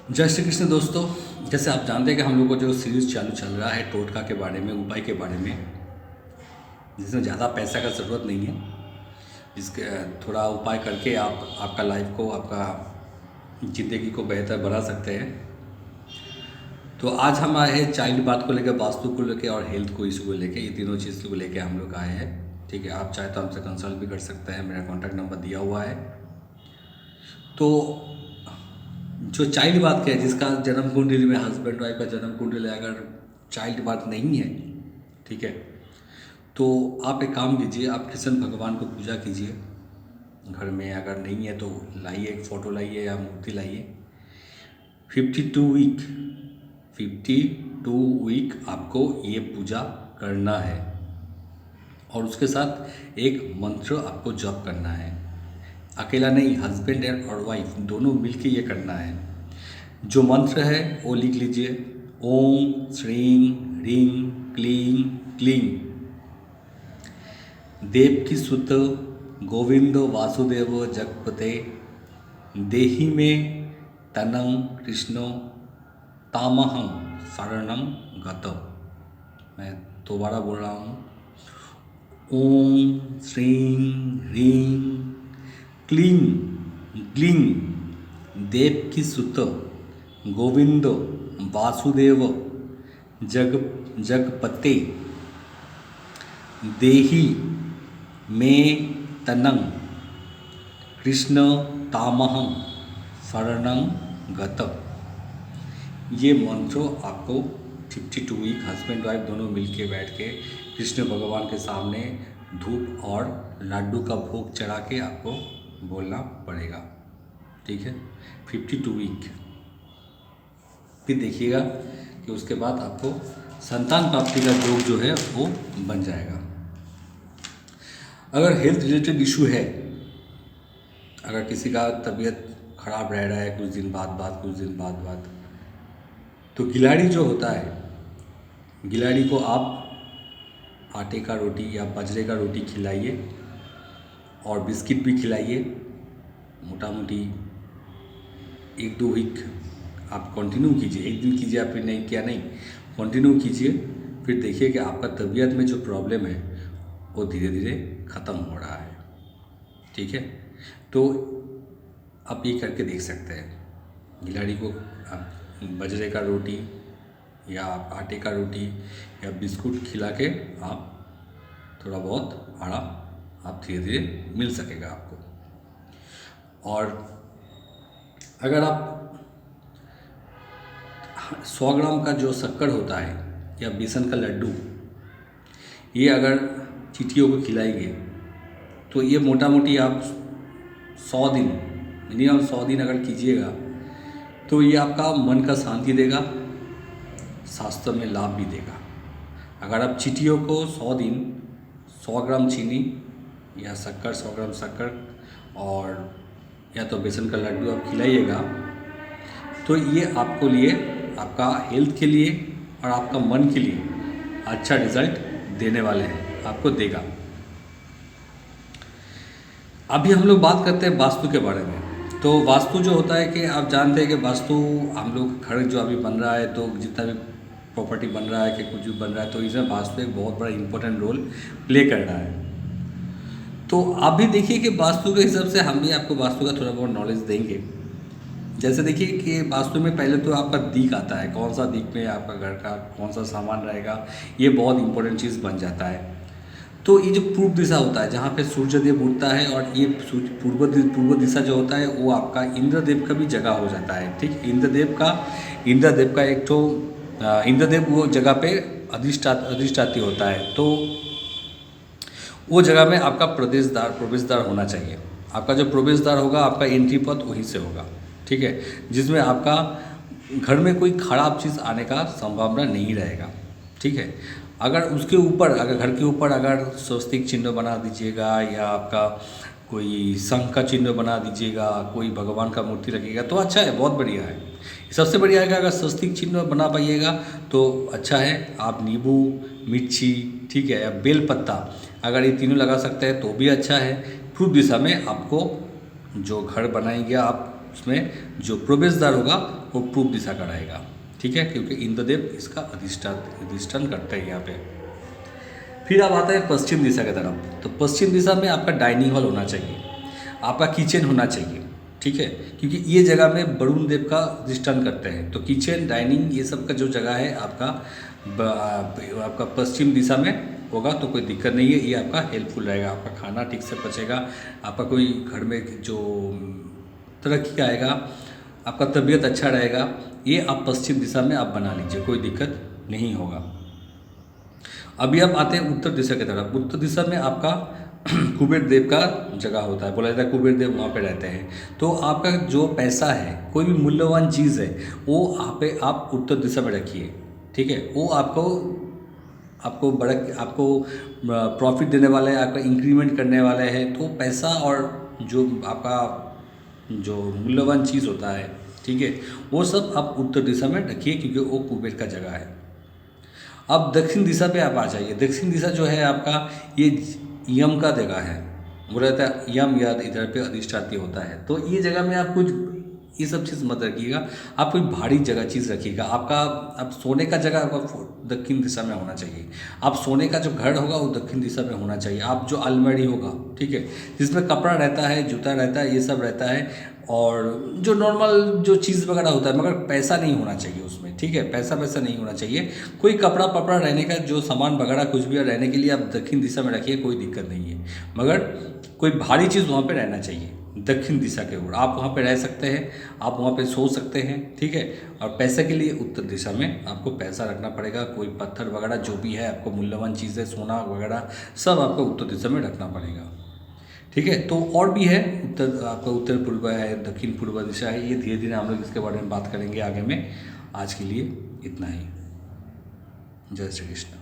जय श्री कृष्ण दोस्तों। जैसे आप जानते हैं कि हम लोग को जो सीरीज़ चालू चल रहा है टोटका के बारे में, उपाय के बारे में, जिसमें ज़्यादा पैसा का ज़रूरत नहीं है, जिसके थोड़ा उपाय करके आप आपका लाइफ को, आपका ज़िंदगी को बेहतर बना सकते हैं। तो आज हम आए हैं चाइल्ड बात को लेकर, वास्तु को लेकर और हेल्थ को इशू को लेकर, ये तीनों चीज़ को लेकर हम लोग आए हैं। ठीक है, आप चाहे तो हमसे कंसल्ट भी कर सकते हैं, मेरा कॉन्टैक्ट नंबर दिया हुआ है। तो जो चाइल्ड बात है, जिसका जन्म कुंडली में हस्बैंड वाइफ का जन्म कुंडली अगर चाइल्ड बात नहीं है, ठीक है, तो आप एक काम कीजिए, आप कृष्ण भगवान को पूजा कीजिए घर में। अगर नहीं है तो लाइए, एक फ़ोटो लाइए या मूर्ति लाइए। 52 वीक आपको ये पूजा करना है और उसके साथ एक मंत्र आपको जप करना है। अकेला नहीं, हस्बैंड और वाइफ दोनों मिलके ये करना है। जो मंत्र है वो लिख लीजिए, ओम श्रीं ह्रीं क्लीं क्लीं देवकी सुत गोविंद वासुदेव जगपते देहि में तनं कृष्ण तामहं शरणं गत। मैं दोबारा बोल रहा हूँ, ओम श्रीं ह्रीं क्लीं क्लीं देवकी सुत गोविंद वासुदेव जगपते देहि में तनं कृष्ण तामहं शरणं गत। ये मंत्र आपको 52 वीक हस्बैंड वाइफ दोनों मिलके बैठ के कृष्ण भगवान के सामने धूप और लड्डू का भोग चढ़ा के आपको बोलना पड़ेगा। ठीक है, 52 वीक। फिर देखिएगा कि उसके बाद आपको संतान प्राप्ति का योग जो है वो बन जाएगा। अगर हेल्थ रिलेटेड इशू है, अगर किसी का तबीयत खराब रह रहा है कुछ दिन बाद, तो गिलाड़ी जो होता है, गिलाड़ी को आप आटे का रोटी या बाजरे का रोटी खिलाइए और बिस्किट भी खिलाइए। मोटा मोटी 1-2 वीक आप कंटिन्यू कीजिए। एक दिन कीजिए, आप फिर नहीं किया नहीं, कंटिन्यू कीजिए। फिर देखिए कि आपका तबीयत में जो प्रॉब्लम है वो धीरे धीरे ख़त्म हो रहा है। ठीक है, तो आप ये करके देख सकते हैं। गिलाड़ी को आप बाजरे का रोटी या आटे का रोटी या बिस्कुट खिला के आप थोड़ा बहुत आराम आप धीरे धीरे मिल सकेगा आपको। और अगर आप 100 ग्राम का जो शक्कर होता है या बेसन का लड्डू, ये अगर चींटियों को खिलाएंगे तो ये मोटा मोटी आप 100 दिन, मिनिमम 100 दिन अगर कीजिएगा तो ये आपका मन का शांति देगा, स्वास्थ्य में लाभ भी देगा। अगर आप चींटियों को 100 दिन 100 ग्राम चीनी या शक्कर, 100 ग्राम शक्कर और या तो बेसन का लड्डू आप खिलाइएगा तो ये आपको लिए, आपका हेल्थ के लिए और आपका मन के लिए अच्छा रिजल्ट देने वाले हैं, आपको देगा। अभी हम लोग बात करते हैं वास्तु के बारे में। तो वास्तु जो होता है कि आप जानते हैं कि वास्तु, हम लोग घर जो अभी बन रहा है, तो जितना भी प्रॉपर्टी बन रहा है कि कुछ भी बन रहा है, तो इसमें वास्तु एक बहुत बड़ा इंपॉर्टेंट रोल प्ले कर रहा है। तो आप भी देखिए कि वास्तु के हिसाब से हम भी आपको वास्तु का थोड़ा बहुत नॉलेज देंगे। जैसे देखिए कि वास्तु में पहले तो आपका दिक आता है, कौन सा दिक में आपका घर का कौन सा सामान रहेगा, ये बहुत इंपॉर्टेंट चीज़ बन जाता है। तो ये जो पूर्व दिशा होता है, जहाँ पे सूर्यदेव उठता है, और ये पूर्व दिशा जो होता है वो आपका इंद्रदेव का भी जगह हो जाता है। ठीक, इंद्रदेव का एक तो इंद्रदेव वो जगह पे अधिष्ठाती होता है। तो वो जगह में आपका प्रवेशद्वार होना चाहिए। आपका जो प्रवेशद्वार होगा, आपका एंट्री पथ वहीं से होगा। ठीक है, जिसमें आपका घर में कोई खराब चीज़ आने का संभावना नहीं रहेगा। ठीक है, अगर उसके ऊपर, अगर घर के ऊपर अगर स्वस्तिक चिन्ह बना दीजिएगा या आपका कोई शंख का चिन्ह बना दीजिएगा, कोई भगवान का मूर्ति रखिएगा तो अच्छा है, बहुत बढ़िया है। सबसे बढ़िया है कि अगर स्वस्तिक चिन्ह बना पाइएगा तो अच्छा है। आप नींबू, मिर्ची, ठीक है, या बेल पत्ता, अगर ये तीनों लगा सकते हैं तो भी अच्छा है। पूर्व दिशा में आपको जो घर बनाएंगे आप, उसमें जो प्रवेश द्वार होगा वो पूर्व दिशा का रहेगा, ठीक है, क्योंकि इंद्रदेव इसका अधिष्ठान करते हैं यहाँ पे। फिर आप आते हैं पश्चिम दिशा की तरफ। तो पश्चिम दिशा में आपका डाइनिंग हॉल होना चाहिए, आपका किचन होना चाहिए, ठीक है, क्योंकि ये जगह में वरुण देव का अधिष्ठान करते हैं। तो किचन, डाइनिंग, ये सब का जो जगह है आपका पश्चिम दिशा में होगा तो कोई दिक्कत नहीं है, ये आपका हेल्पफुल रहेगा, आपका खाना ठीक से पचेगा, आपका कोई घर में जो तरक्की आएगा, आपका तबीयत अच्छा रहेगा। ये आप पश्चिम दिशा में आप बना लीजिए, कोई दिक्कत नहीं होगा। अभी आप आते हैं उत्तर दिशा की तरफ। उत्तर दिशा में आपका कुबेर देव का जगह होता है, बोला जाता है कुबेर देव वहाँ पे रहते हैं। तो आपका जो पैसा है, कोई भी मूल्यवान चीज़ है, वो आप उत्तर दिशा में रखिए, ठीक है। वो आपको प्रॉफिट देने वाला है, आपका इंक्रीमेंट करने वाला है। तो पैसा और जो आपका जो मूल्यवान चीज़ होता है, ठीक है, वो सब आप उत्तर दिशा में रखिए, क्योंकि वो कुबेर का जगह है। अब दक्षिण दिशा पे आप आ जाइए। दक्षिण दिशा जो है आपका ये यम का जगह है, वो रहता है यम याद इधर पे अधिष्ठाती होता है। तो ये जगह में आप कुछ ये सब चीज़ मत रखिएगा, आप कोई भारी जगह चीज़ रखिएगा। आप सोने का जगह आपका दक्षिण दिशा में होना चाहिए। आप सोने का जो घर होगा वो दक्षिण दिशा में होना चाहिए। आप जो अलमारी होगा, ठीक है, जिसमें कपड़ा रहता है, जूता रहता है, ये सब रहता है, और जो नॉर्मल जो चीज़ वगैरह होता है, मगर पैसा नहीं होना चाहिए उसमें, ठीक है, पैसा नहीं होना चाहिए। कोई कपड़ा पपड़ा रहने का जो सामान वगैरह कुछ भी रहने के लिए आप दक्षिण दिशा में रखिए, कोई दिक्कत नहीं है, मगर कोई भारी चीज़ वहाँ पे रहना चाहिए दक्षिण दिशा के ओर। आप वहाँ पे रह सकते हैं, आप वहाँ पे सो सकते हैं, ठीक है। और पैसे के लिए उत्तर दिशा में आपको पैसा रखना पड़ेगा। कोई पत्थर वगैरह जो भी है, आपको मूल्यवान चीज़ें, सोना वगैरह सब आपको उत्तर दिशा में रखना पड़ेगा, ठीक है। तो और भी है, आपका उत्तर पूर्व है, दक्षिण पूर्व दिशा है, ये धीरे धीरे हम लोग इसके बारे में बात करेंगे आगे में। आज के लिए इतना ही। जय श्री कृष्ण।